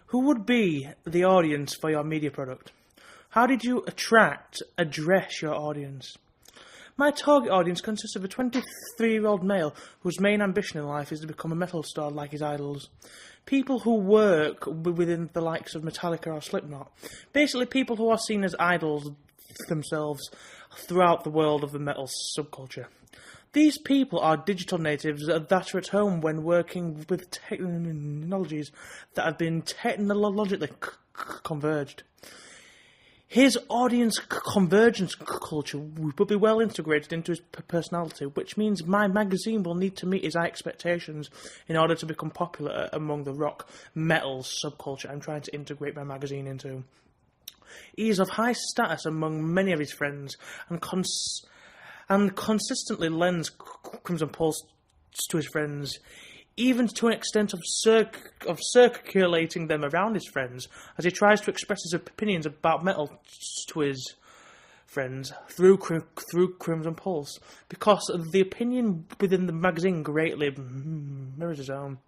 Who would be the audience for your media product? How did you address your audience? My target audience consists of a 23-year-old male whose main ambition in life is to become a metal star like his idols. People who work within the likes of Metallica or Slipknot. Basically people who are seen as idols themselves throughout the world of the metal subculture. These people are digital natives that are at home when working with technologies that have been technologically converged. His audience convergence culture will be well integrated into his personality, which means my magazine will need to meet his expectations in order to become popular among the rock metal subculture I'm trying to integrate my magazine into. He is of high status among many of his friends and consistently lends Crimson Pulse to his friends, even to an extent of circulating them around his friends, as he tries to express his opinions about metal to his friends through Crimson Pulse, because the opinion within the magazine greatly mirrors his own.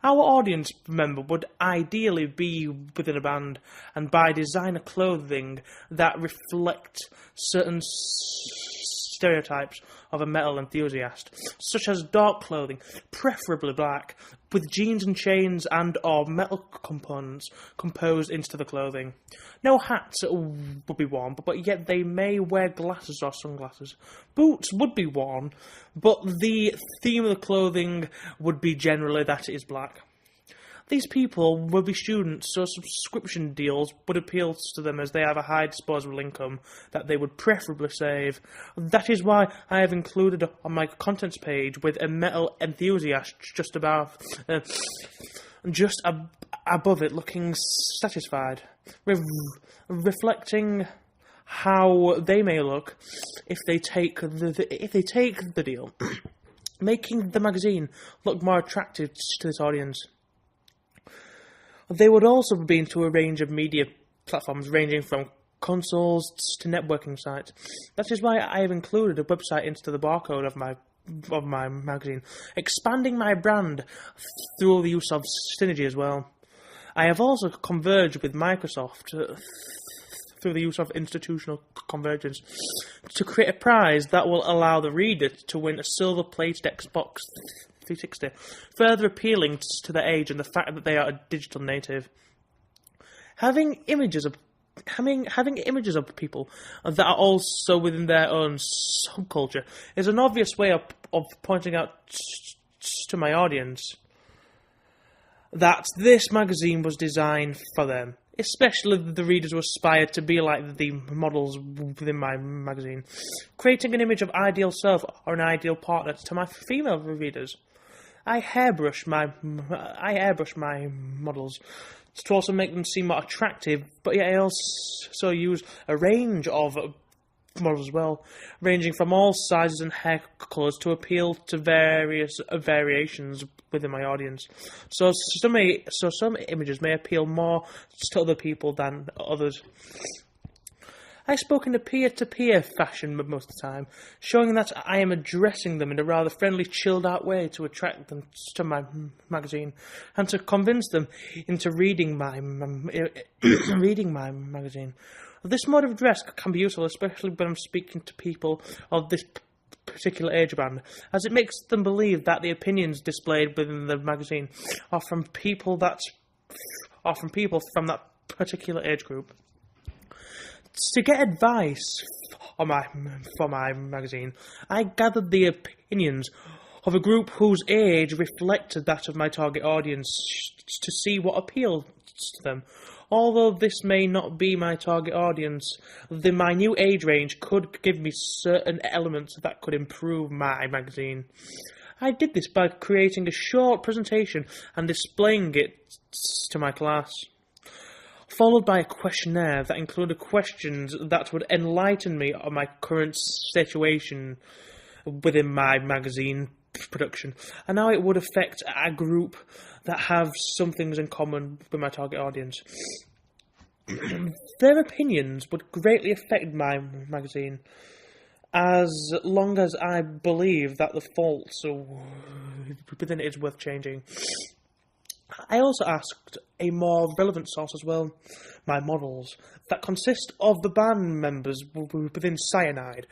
Our audience, remember, would ideally be within a band and buy designer clothing that reflect certain stereotypes of a metal enthusiast, such as dark clothing, preferably black, with jeans and chains and or metal components composed into the clothing. No hats would be worn, but yet they may wear glasses or sunglasses. Boots would be worn, but the theme of the clothing would be generally that it is black. These people will be students, so subscription deals would appeal to them as they have a high disposable income that they would preferably save. That is why I have included on my contents page with a metal enthusiast just above it, looking satisfied, reflecting how they may look if they take the deal, making the magazine look more attractive to this audience. They would also be into a range of media platforms ranging from consoles to networking sites. That is why I have included a website into the barcode of my magazine, expanding my brand through the use of Synergy as well. I have also converged with Microsoft through the use of institutional convergence to create a prize that will allow the reader to win a silver-plated Xbox 360, further appealing to their age and the fact that they are a digital native. Having images of people that are also within their own subculture is an obvious way of pointing out to my audience that this magazine was designed for them, especially the readers who aspire to be like the models within my magazine, creating an image of ideal self or an ideal partner to my female readers. I airbrush my models to also make them seem more attractive, but yet I also use a range of models as well, ranging from all sizes and hair colours to appeal to various variations within my audience. So some images may appeal more to other people than others. I spoke in a peer-to-peer fashion most of the time, showing that I am addressing them in a rather friendly, chilled-out way to attract them to my magazine and to convince them into reading my magazine. This mode of dress can be useful, especially when I'm speaking to people of this particular age band, as it makes them believe that the opinions displayed within the magazine are from people from that particular age group. To get advice for my magazine, I gathered the opinions of a group whose age reflected that of my target audience to see what appealed to them. Although this may not be my target audience, my new age range could give me certain elements that could improve my magazine. I did this by creating a short presentation and displaying it to my class, followed by a questionnaire that included questions that would enlighten me on my current situation within my magazine production and how it would affect a group that have some things in common with my target audience. Their opinions would greatly affect my magazine, as long as I believe that the faults within it is worth changing. I also asked a more relevant source as well, my models, that consist of the band members within Cyanide,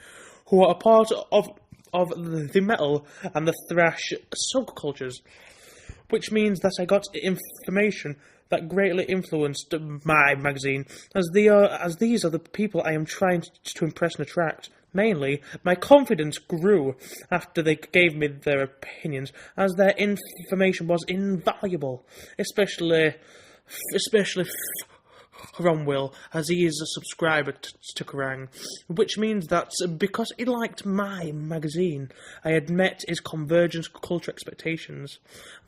who are a part of the metal and the thrash subcultures, which means that I got information that greatly influenced my magazine, as these are the people I am trying to impress and attract. Mainly, my confidence grew after they gave me their opinions, as their information was invaluable, especially from Will, as he is a subscriber to Kerrang, which means that because he liked my magazine, I had met his convergence culture expectations.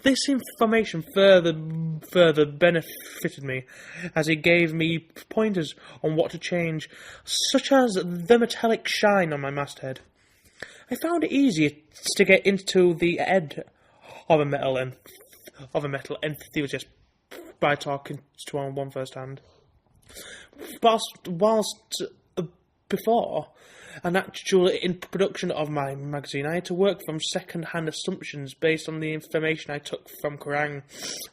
This information further benefited me, as it gave me pointers on what to change, such as the metallic shine on my masthead. I found it easier to get into the head of a metal enthusiast by talking to one firsthand. Whilst before an actual production of my magazine, I had to work from second-hand assumptions based on the information I took from Kerrang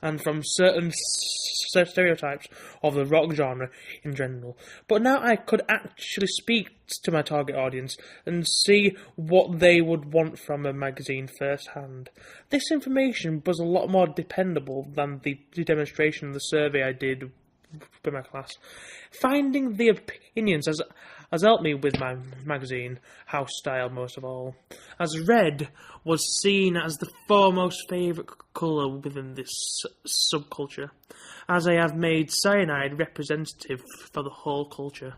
and from certain stereotypes of the rock genre in general. But now I could actually speak to my target audience and see what they would want from a magazine firsthand. This information was a lot more dependable than the demonstration of the survey I did with my class. Finding the opinions has helped me with my magazine house style most of all, as red was seen as the foremost favourite colour within this subculture, as I have made Cyanide representative for the whole culture.